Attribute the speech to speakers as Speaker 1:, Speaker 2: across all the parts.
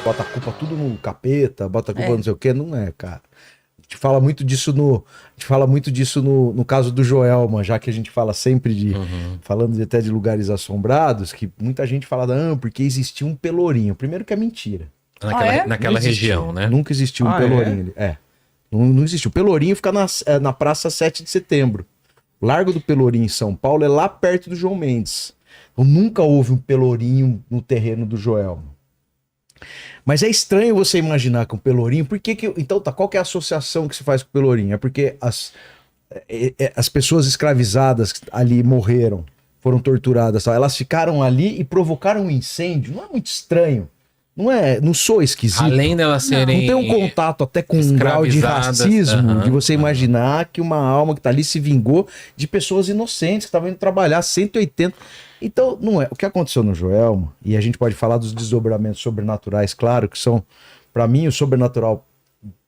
Speaker 1: bota a culpa tudo no capeta, bota a culpa não sei o quê. Não é, cara. A gente fala muito disso no caso do Joelma, já que a gente fala sempre de... Falando até de lugares assombrados, que muita gente fala, não, porque existia um pelourinho. Primeiro que é mentira.
Speaker 2: Naquela região, né?
Speaker 1: Nunca existiu um pelourinho. Não existiu. O Pelourinho fica na Praça 7 de Setembro. O Largo do Pelourinho em São Paulo é lá perto do João Mendes. Então nunca houve um Pelourinho no terreno do Joelma. Mas é estranho você imaginar com o Pelourinho. Então qual que é a associação que se faz com o Pelourinho? É porque as pessoas escravizadas ali morreram, foram torturadas, elas ficaram ali e provocaram um incêndio. Não é muito estranho? Não sou esquisito.
Speaker 2: Além delas serem...
Speaker 1: Não tem um contato até com um grau de racismo, de você imaginar que uma alma que tá ali se vingou de pessoas inocentes que estavam indo trabalhar 180. Então, não é. O que aconteceu no Joelma, e a gente pode falar dos desdobramentos sobrenaturais, claro, que são, para mim, o sobrenatural,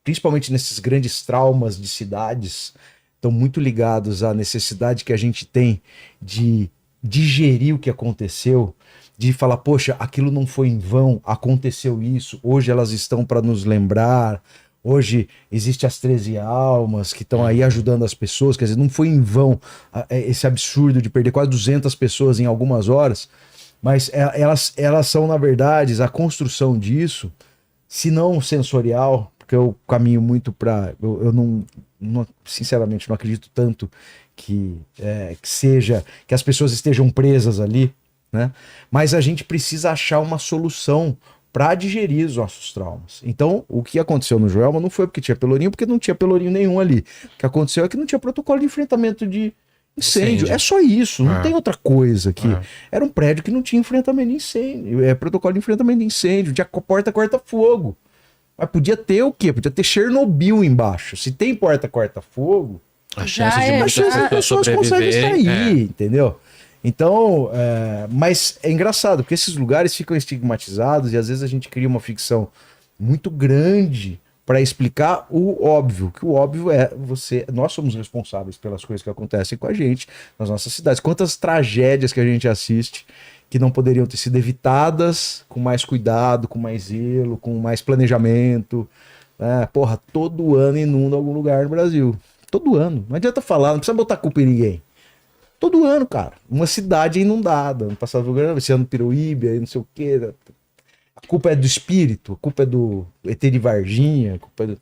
Speaker 1: principalmente nesses grandes traumas de cidades, estão muito ligados à necessidade que a gente tem de digerir o que aconteceu, de falar, poxa, aquilo não foi em vão, aconteceu isso, hoje elas estão para nos lembrar, hoje existe as 13 almas que estão aí ajudando as pessoas, quer dizer, não foi em vão esse absurdo de perder quase 200 pessoas em algumas horas, mas elas são, na verdade, a construção disso, se não sensorial, porque eu caminho muito para... Eu não, sinceramente, não acredito tanto que as pessoas estejam presas ali, né? Mas a gente precisa achar uma solução para digerir os nossos traumas. Então, o que aconteceu no Joelma não foi porque tinha pelourinho, porque não tinha pelourinho nenhum ali. O que aconteceu é que não tinha protocolo de enfrentamento de incêndio. É só isso, não tem outra coisa aqui. Era um prédio que não tinha enfrentamento de incêndio. Protocolo de enfrentamento de incêndio, tinha porta corta-fogo. Mas podia ter o quê? Podia ter Chernobyl embaixo. Se tem porta corta-fogo,
Speaker 2: a chance de muitas pessoas
Speaker 1: conseguem sair, entendeu? Então, mas é engraçado, porque esses lugares ficam estigmatizados e às vezes a gente cria uma ficção muito grande para explicar o óbvio, que o óbvio é nós somos responsáveis pelas coisas que acontecem com a gente nas nossas cidades. Quantas tragédias que a gente assiste que não poderiam ter sido evitadas com mais cuidado, com mais zelo, com mais planejamento. Porra, todo ano inunda algum lugar no Brasil. Todo ano. Não adianta falar, não precisa botar culpa em ninguém. Todo ano, cara. Uma cidade inundada. No passado lugar, esse ano Piruíbe, aí não sei o quê. A culpa é do espírito, a culpa é do ET de Varginha, a culpa é do...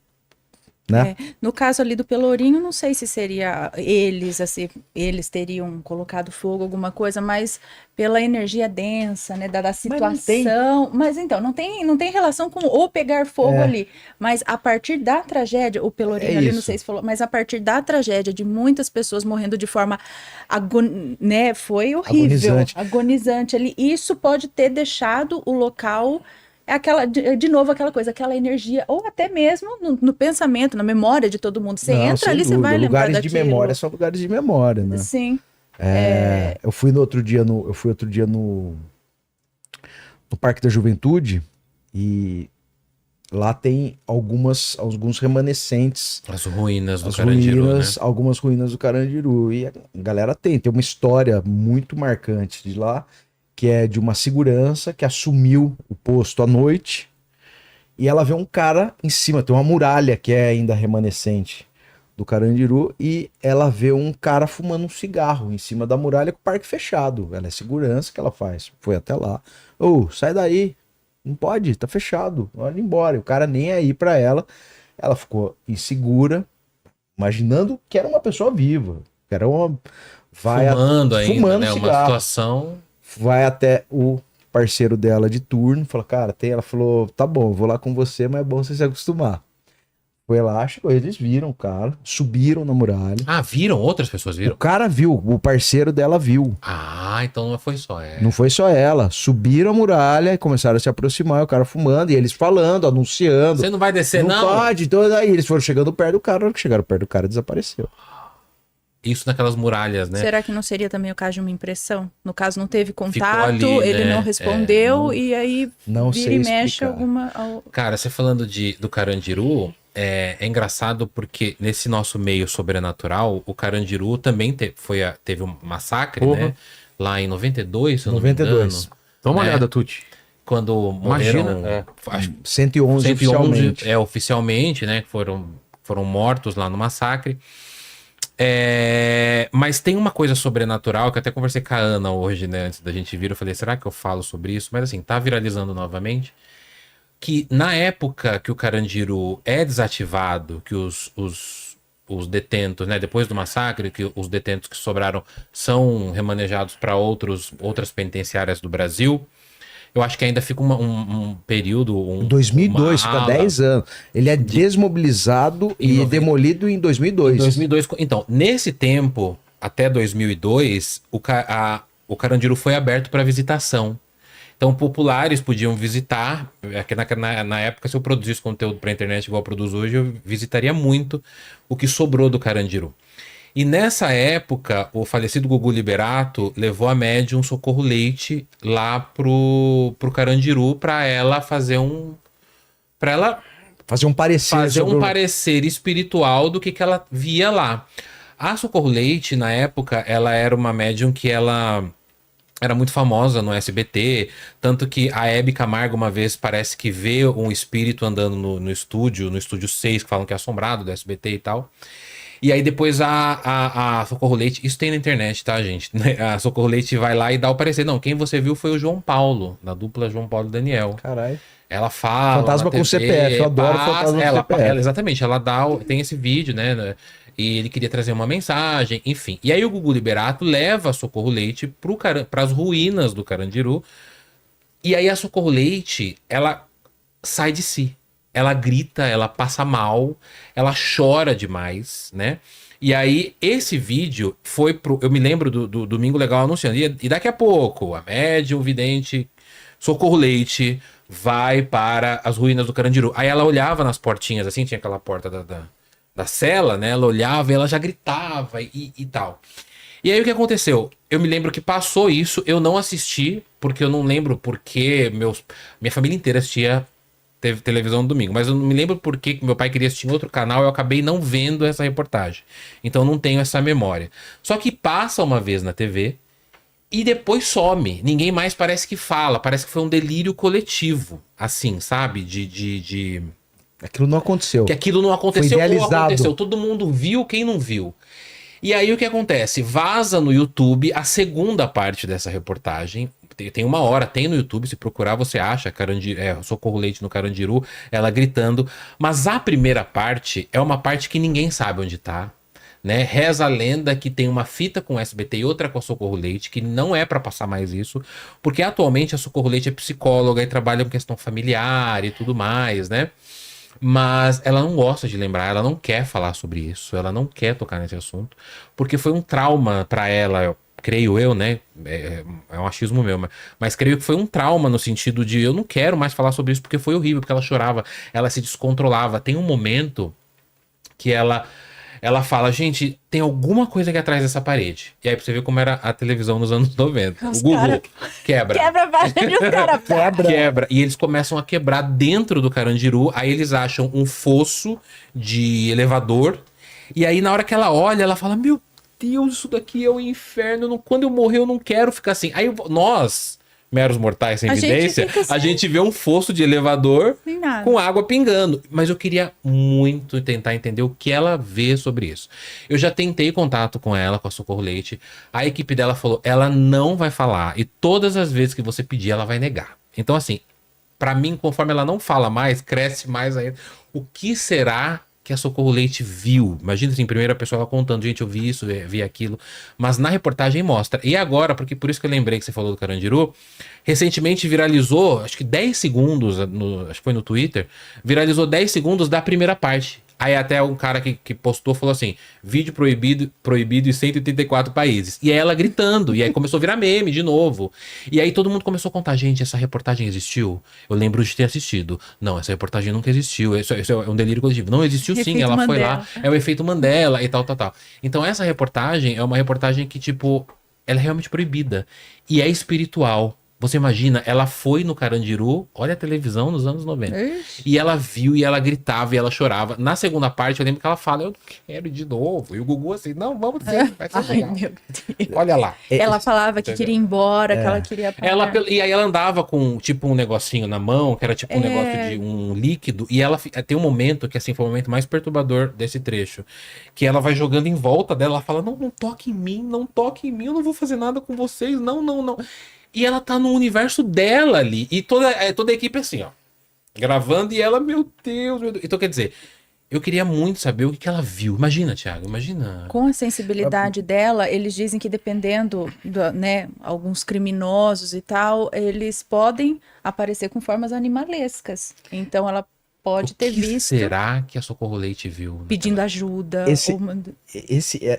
Speaker 1: Né?
Speaker 3: No caso ali do Pelourinho, não sei se seria eles, assim, eles teriam colocado fogo, alguma coisa, mas pela energia densa, né, da situação. Mas então, não tem relação com o pegar fogo ali. Mas a partir da tragédia, o Pelourinho ali, não sei se falou, mas a partir da tragédia de muitas pessoas morrendo de forma, né, foi horrível, agonizante ali. Isso pode ter deixado o local... de novo aquela coisa, aquela energia, ou até mesmo no pensamento, na memória de todo mundo. Você entra ali, você vai lembrar daquilo.
Speaker 1: Lugares de memória são lugares de memória, né?
Speaker 3: Sim.
Speaker 1: Eu fui outro dia no Parque da Juventude e lá tem alguns remanescentes.
Speaker 2: As ruínas do Carandiru, né?
Speaker 1: Algumas ruínas do Carandiru. E a galera tem uma história muito marcante de lá, que é de uma segurança que assumiu o posto à noite e ela vê um cara em cima, tem uma muralha que é ainda remanescente do Carandiru e ela vê um cara fumando um cigarro em cima da muralha com o parque fechado. Ela é segurança, que ela faz? Foi até lá. Sai daí, não pode, tá fechado, olha embora. E o cara nem aí pra ela. Ela ficou insegura, imaginando que era uma pessoa viva, que era uma...
Speaker 2: Fumando ainda,
Speaker 1: fumando
Speaker 2: né?
Speaker 1: cigarro.
Speaker 2: Uma situação...
Speaker 1: Vai até o parceiro dela de turno, fala, cara, ela falou, tá bom, vou lá com você, mas é bom você se acostumar. Foi lá, chegou, eles viram o cara, subiram na muralha.
Speaker 2: Viram? Outras pessoas viram?
Speaker 1: O cara viu, o parceiro dela viu.
Speaker 2: Então não foi só ela.
Speaker 1: Não foi só ela. Subiram a muralha e começaram a se aproximar, o cara fumando, e eles falando, anunciando.
Speaker 2: Você não vai descer, não?
Speaker 1: Não pode. Então, aí eles foram chegando perto do cara, na hora que chegaram perto do cara, desapareceu.
Speaker 2: Isso naquelas muralhas, né?
Speaker 3: Será que não seria também o caso de uma impressão? No caso, não teve contato,
Speaker 2: ali,
Speaker 3: ele
Speaker 2: né?
Speaker 3: não respondeu, e aí
Speaker 1: não
Speaker 3: vira e mexe alguma...
Speaker 2: Cara, você falando do Carandiru, é engraçado porque nesse nosso meio sobrenatural, o Carandiru também teve um massacre, né? Lá em 92, se eu não me engano.
Speaker 4: Dá uma olhada, Tuti.
Speaker 2: quando morreram...
Speaker 1: 111 oficialmente.
Speaker 2: Oficialmente, né? Foram mortos lá no massacre. Mas tem uma coisa sobrenatural que eu até conversei com a Ana hoje, né? Antes da gente vir, eu falei, será que eu falo sobre isso? Mas assim, tá viralizando novamente. Que na época que o Carandiru é desativado, que os detentos, né? Depois do massacre, que os detentos que sobraram são remanejados para outras penitenciárias do Brasil. Eu acho que ainda fica um período...
Speaker 1: 2002, fica 10 anos. Ele é desmobilizado e demolido em 2002.
Speaker 2: Em 2002. Então, nesse tempo, até 2002, o Carandiru foi aberto para visitação. Então, populares podiam visitar. Na época, se eu produzisse conteúdo para a internet igual eu produzo hoje, eu visitaria muito o que sobrou do Carandiru. E nessa época, o falecido Gugu Liberato levou a médium Socorro Leite lá pro Carandiru para ela fazer um parecer espiritual do que ela via lá. A Socorro Leite, na época, ela era uma médium que ela era muito famosa no SBT, tanto que a Hebe Camargo uma vez parece que vê um espírito andando no estúdio 6, que falam que é assombrado do SBT e tal. E aí depois a Socorro Leite, isso tem na internet, tá, gente? A Socorro Leite vai lá e dá o parecer. Não, quem você viu foi o João Paulo, da dupla João Paulo e Daniel.
Speaker 1: Caralho.
Speaker 2: Ela fala...
Speaker 1: Fantasma com CPF, eu adoro fantasma com CPF.
Speaker 2: Exatamente, tem esse vídeo, né? E ele queria trazer uma mensagem, enfim. E aí o Gugu Liberato leva a Socorro Leite para as ruínas do Carandiru. E aí a Socorro Leite, ela sai de si. Ela grita, ela passa mal, ela chora demais, né? E aí, esse vídeo foi eu me lembro do Domingo Legal anunciando. E daqui a pouco, a médium vidente Socorro Leite vai para as ruínas do Carandiru. Aí ela olhava nas portinhas, assim, tinha aquela porta da cela, né? Ela olhava e ela já gritava e tal. E aí o que aconteceu? Eu me lembro que passou isso, eu não assisti, porque eu não lembro porque minha família inteira teve televisão no domingo, mas eu não me lembro por que meu pai queria assistir em outro canal, eu acabei não vendo essa reportagem. Então não tenho essa memória. Só que passa uma vez na TV e depois some. Ninguém mais parece que fala, parece que foi um delírio coletivo, assim, sabe?
Speaker 1: Aquilo não aconteceu.
Speaker 2: Que aquilo não aconteceu ou aconteceu. Todo mundo viu, quem não viu. E aí o que acontece? Vaza no YouTube a segunda parte dessa reportagem. Tem 1 hora, tem no YouTube, se procurar você acha Socorro Leite no Carandiru, ela gritando. Mas a primeira parte é uma parte que ninguém sabe onde tá, né? Reza a lenda que tem uma fita com o SBT e outra com a Socorro Leite, que não é para passar mais isso, porque atualmente a Socorro Leite é psicóloga e trabalha com questão familiar e tudo mais, né? Mas ela não gosta de lembrar, ela não quer falar sobre isso, ela não quer tocar nesse assunto, porque foi um trauma para ela, creio eu, né? É um achismo meu, mas creio que foi um trauma no sentido de eu não quero mais falar sobre isso porque foi horrível, porque ela chorava, ela se descontrolava. Tem um momento que ela fala, gente, tem alguma coisa aqui atrás dessa parede. E aí pra você ver como era a televisão nos anos 90. O Gugu quebra.
Speaker 3: Quebra a parede, os caras
Speaker 2: quebra. E eles começam a quebrar dentro do Carandiru. Aí eles acham um fosso de elevador. E aí na hora que ela olha, ela fala, meu Deus, isso daqui é o inferno. Quando eu morrer, eu não quero ficar assim. Aí nós, meros mortais sem evidência, a gente vê um fosso de elevador com água pingando. Mas eu queria muito tentar entender o que ela vê sobre isso. Eu já tentei contato com ela, com a Socorro Leite. A equipe dela falou, ela não vai falar. E todas as vezes que você pedir, ela vai negar. Então assim, pra mim, conforme ela não fala mais, cresce mais ainda. O que será que a Socorro Leite viu? Imagina assim, em primeira pessoa ela contando, gente, eu vi isso, vi aquilo, mas na reportagem mostra. E agora, porque por isso que eu lembrei que você falou do Carandiru, recentemente viralizou, acho que 10 segundos, acho que foi no Twitter, viralizou 10 segundos da primeira parte. Aí até um cara que postou falou assim, vídeo proibido em 184 países. E ela gritando, e aí começou a virar meme de novo. E aí todo mundo começou a contar, gente, essa reportagem existiu? Eu lembro de ter assistido. Não, essa reportagem nunca existiu, isso é um delírio coletivo. Não, existiu sim, efeito ela Mandela. Foi lá, é o efeito Mandela e tal. Então essa reportagem é uma reportagem que, tipo, ela é realmente proibida. E é espiritual. Você imagina, ela foi no Carandiru, olha a televisão nos anos 90. E ela viu, e ela gritava, e ela chorava. Na segunda parte, eu lembro que ela fala, eu quero ir de novo. E o Gugu assim, não, vamos sim, vai ser legal.
Speaker 3: Meu Deus.
Speaker 2: Olha lá.
Speaker 3: Ela falava que queria ir embora, que ela queria parar.
Speaker 2: E aí ela andava com, tipo, um negocinho na mão, que era tipo um negócio de um líquido. E ela tem um momento que, assim, foi o momento mais perturbador desse trecho. Que ela vai jogando em volta dela, ela fala, não toque em mim, não toque em mim, eu não vou fazer nada com vocês, não. E ela tá no universo dela ali. E toda a equipe assim, ó. Gravando e ela, meu Deus. Então, quer dizer, eu queria muito saber o que ela viu. Imagina, Thiago, imagina.
Speaker 3: Com a sensibilidade dela, eles dizem que dependendo, né, alguns criminosos e tal, eles podem aparecer com formas animalescas. Então, ela pode ter visto.
Speaker 2: Será que a Socorro Leite viu?
Speaker 3: Pedindo ajuda.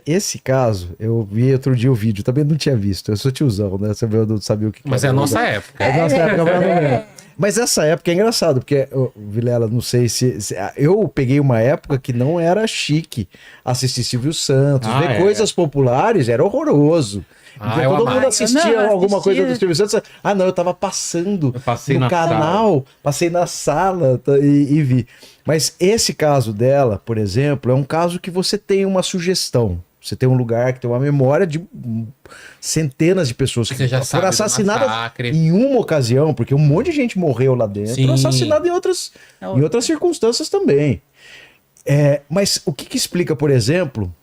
Speaker 1: Esse caso, eu vi outro dia o vídeo, também não tinha visto. Eu sou tiozão, né? Eu não sabia o que
Speaker 2: Mas é a nossa época.
Speaker 1: É a nossa época, mas não lembro. Mas essa época é engraçado, porque, Vilela, não sei se... Eu peguei uma época que não era chique assistir Silvio Santos, ver coisas populares era horroroso. Então, todo mundo assistia alguma coisa do Silvio Santos. Não, eu tava passando no canal, passei na sala e vi. Mas esse caso dela, por exemplo, é um caso que você tem uma sugestão. Você tem um lugar que tem uma memória de centenas de pessoas que foram assassinadas em uma ocasião, porque um monte de gente morreu lá dentro, assassinada em outras circunstâncias também. Mas o que explica, por exemplo,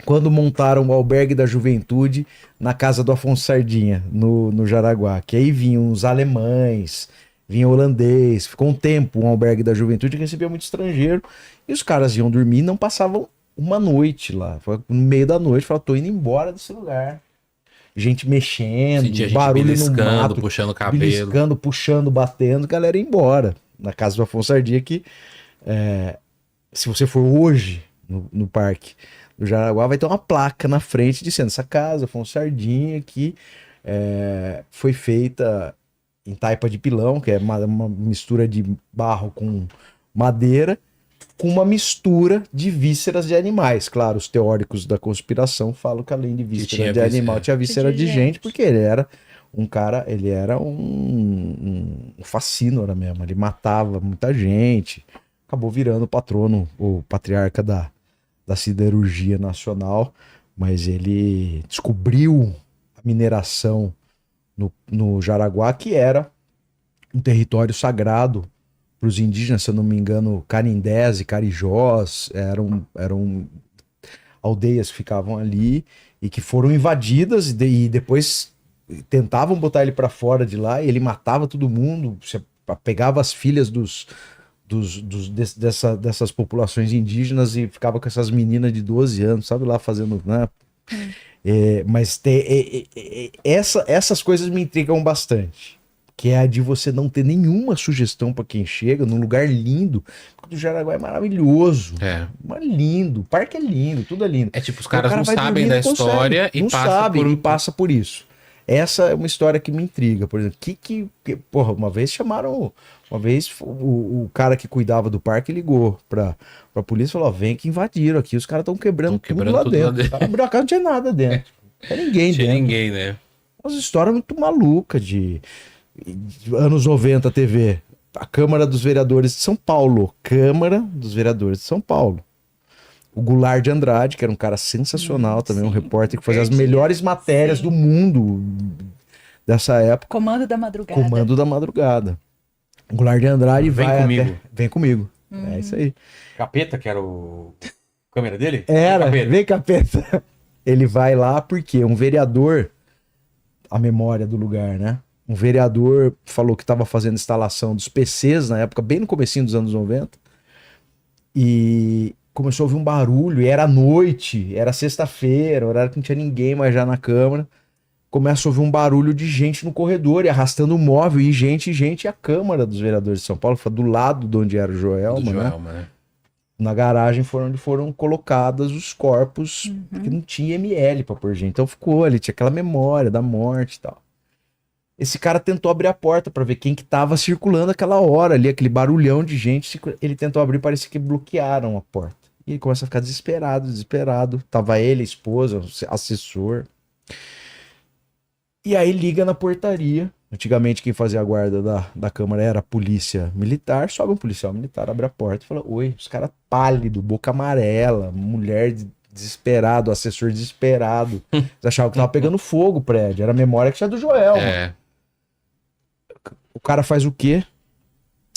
Speaker 1: quando montaram o Albergue da Juventude na casa do Afonso Sardinha, no Jaraguá, que aí vinham os alemães, vinha holandês, ficou um tempo um Albergue da Juventude que recebia muito estrangeiro, e os caras iam dormir e não passavam uma noite lá. No meio da noite, falaram, tô indo embora desse lugar. Gente mexendo, barulho no mato,
Speaker 2: puxando o cabelo.
Speaker 1: Beliscando, puxando, batendo, galera ia embora. Na casa do Afonso Sardinha, que se você for hoje no parque do Jaraguá, vai ter uma placa na frente dizendo, essa casa, Afonso Sardinha, que foi feita em taipa de pilão, que é uma mistura de barro com madeira, com uma mistura de vísceras de animais. Claro, os teóricos da conspiração falam que além de víscera de animal, tinha víscera de gente, porque ele era um cara, ele era um fascínora mesmo, ele matava muita gente, acabou virando o patrono, o patriarca da siderurgia nacional, mas ele descobriu a mineração no Jaraguá, que era um território sagrado para os indígenas, se eu não me engano, Canindés e Carijós, eram aldeias que ficavam ali e que foram invadidas e depois tentavam botar ele para fora de lá, e ele matava todo mundo, pegava as filhas dessas populações indígenas e ficava com essas meninas de 12 anos, sabe, lá fazendo, né? Mas essas coisas me intrigam bastante, que é a de você não ter nenhuma sugestão para quem chega num lugar lindo. O Jaraguá é maravilhoso, lindo, o parque é lindo, tudo é lindo.
Speaker 2: É tipo, os caras não sabem da história e
Speaker 1: passa por isso. Essa é uma história que me intriga, por exemplo, porra, uma vez o cara que cuidava do parque ligou pra polícia e falou, vem que invadiram aqui, os caras estão quebrando tudo lá dentro. Abriu a casa, não tinha nada dentro. Não tinha ninguém dentro.
Speaker 2: Tinha ninguém, né?
Speaker 1: Umas histórias muito malucas de anos 90 TV. A Câmara dos Vereadores de São Paulo. Câmara dos Vereadores de São Paulo. O Goulart de Andrade, que era um cara sensacional também, um repórter que fazia as melhores matérias do mundo dessa época.
Speaker 3: Comando da Madrugada.
Speaker 1: Comando da Madrugada. O Goulart de Andrade Vem comigo. É isso aí.
Speaker 4: Capeta, que era o câmera dele?
Speaker 1: Era, vem Capeta. Ele vai lá porque um vereador, a memória do lugar, né? Um vereador falou que estava fazendo instalação dos PCs na época, bem no comecinho dos anos 90. E começou a ouvir um barulho, e era noite, era sexta-feira, horário que não tinha ninguém mais já na Câmara. Começa a ouvir um barulho de gente no corredor, e arrastando um móvel, e gente, e a Câmara dos Vereadores de São Paulo, foi do lado de onde era o Joelma, né? Na garagem onde foram colocados os corpos, porque não tinha ML pra pôr gente. Então ficou ali, tinha aquela memória da morte e tal. Esse cara tentou abrir a porta pra ver quem que tava circulando aquela hora ali, aquele barulhão de gente. Ele tentou abrir, parecia que bloquearam a porta. E ele começa a ficar desesperado. Tava ele, a esposa, o assessor. E aí liga na portaria, Antigamente quem fazia a guarda da Câmara era a polícia militar, sobe um policial militar, abre a porta e fala, oi, os caras pálido, boca amarela, mulher desesperado, assessor desesperado. Eles achavam que tava pegando fogo o prédio, era a memória que tinha do Joel. Mano. O cara faz o quê?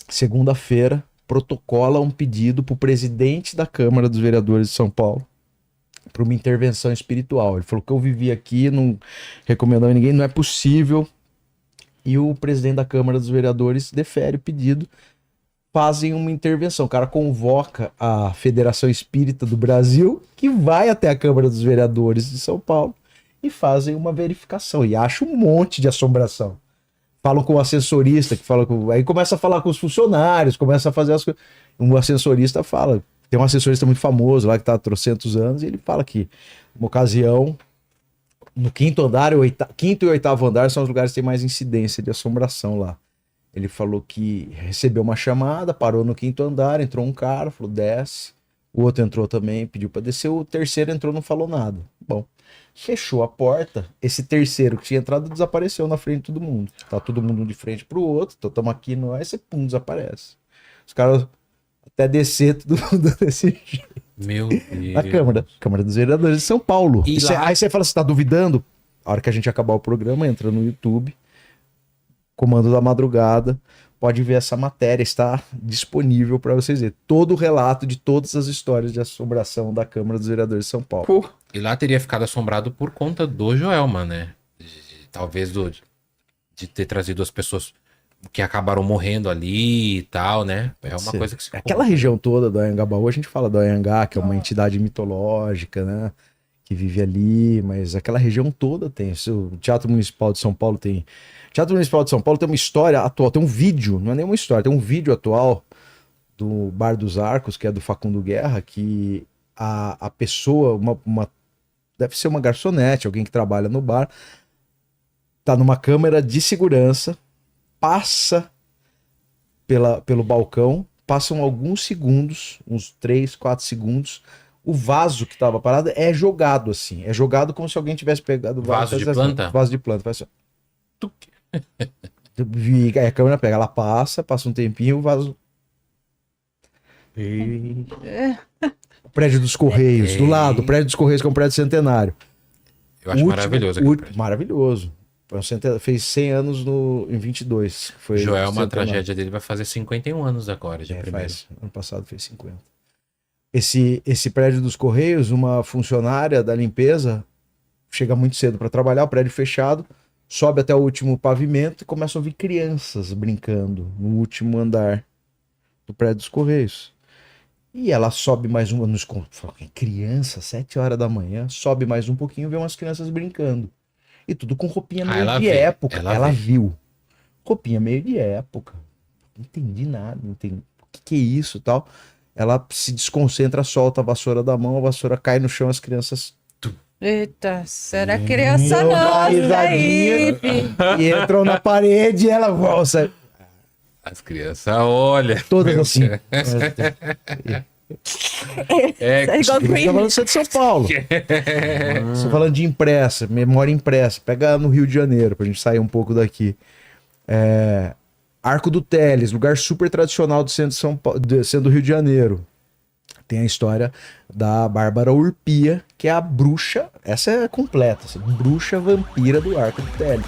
Speaker 1: Segunda-feira, protocola um pedido pro presidente da Câmara dos Vereadores de São Paulo para uma intervenção espiritual. Ele falou que eu vivi aqui, não recomendando a ninguém, não é possível. E o presidente da Câmara dos Vereadores defere o pedido, fazem uma intervenção. O cara convoca a Federação Espírita do Brasil, que vai até a Câmara dos Vereadores de São Paulo, e fazem uma verificação. E acha um monte de assombração. Falam com o assessorista, que fala com... aí começa a falar com os funcionários, começa a fazer as coisas. Um assessorista fala, tem um assessorista muito famoso lá que está há trocentos anos, e ele fala que, uma ocasião, no quinto andar, quinto e oitavo andar são os lugares que tem mais incidência de assombração lá. Ele falou que recebeu uma chamada, parou no quinto andar, entrou um cara, falou, desce. O outro entrou também, pediu para descer. O terceiro entrou, não falou nada. Bom, fechou a porta. Esse terceiro que tinha entrado desapareceu na frente de todo mundo. Tá todo mundo de frente pro outro. Então estamos aqui, nós, e pum, desaparece. Os caras até descer, todo mundo desse jeito.
Speaker 2: Meu Deus.
Speaker 1: Na Câmara dos Vereadores de São Paulo.
Speaker 2: E lá...
Speaker 1: Aí você fala, você tá duvidando? A hora que a gente acabar o programa, entra no YouTube, Comando da Madrugada, pode ver essa matéria, está disponível para vocês verem. Todo o relato de todas as histórias de assombração da Câmara dos Vereadores de São Paulo.
Speaker 2: Pô. E lá teria ficado assombrado por conta do Joelma, né? Talvez de ter trazido as pessoas que acabaram morrendo ali e tal, né? É uma coisa que se...
Speaker 1: Aquela região toda do Anhangabaú, a gente fala do Anhangá, que é uma entidade mitológica, né? Que vive ali, mas aquela região toda tem. O Teatro Municipal de São Paulo tem... O Teatro Municipal de São Paulo tem uma história atual, tem um vídeo, não é nenhuma história, tem um vídeo atual do Bar dos Arcos, que é do Facundo Guerra, que a pessoa, deve ser uma garçonete, alguém que trabalha no bar, tá numa câmera de segurança, passa pelo balcão, passam alguns segundos, uns 3, 4 segundos, o vaso que tava parado é jogado assim, é jogado como se alguém tivesse pegado o
Speaker 2: vaso de planta?
Speaker 1: Assim, vaso de planta, faz assim. Aí a câmera pega, ela passa um tempinho, o vaso... O prédio dos Correios, do lado, o prédio dos Correios, que é um prédio centenário.
Speaker 2: Eu acho maravilhoso.
Speaker 1: Maravilhoso. Fez 100 anos em 22. Foi
Speaker 2: Joelma, a tragédia dele vai fazer 51 anos agora, de primeiro.
Speaker 1: Ano passado fez 50. Esse prédio dos Correios, uma funcionária da limpeza chega muito cedo para trabalhar, o prédio fechado, sobe até o último pavimento e começa a ouvir crianças brincando no último andar do prédio dos Correios. E ela sobe mais uma, criança, 7 horas da manhã, sobe mais um pouquinho e vê umas crianças brincando. E tudo com roupinha meio de época. Ela viu. Roupinha meio de época. Não entendi nada, não entendi o que é isso e tal. Ela se desconcentra, solta a vassoura da mão, a vassoura cai no chão, as crianças...
Speaker 3: Eita, será criança não, aí,
Speaker 1: e entram na parede e ela volta.
Speaker 2: As crianças olham.
Speaker 1: Todas assim.
Speaker 3: É igual
Speaker 1: falando de São Paulo. Você falando de impressa, memória impressa. Pega no Rio de Janeiro, pra gente sair um pouco daqui. Arco do Teles, lugar super tradicional do centro de São Paulo, do Rio de Janeiro. Tem a história da Bárbara Urpia, que é a bruxa, essa é completa, assim, bruxa vampira do Arco do Teles.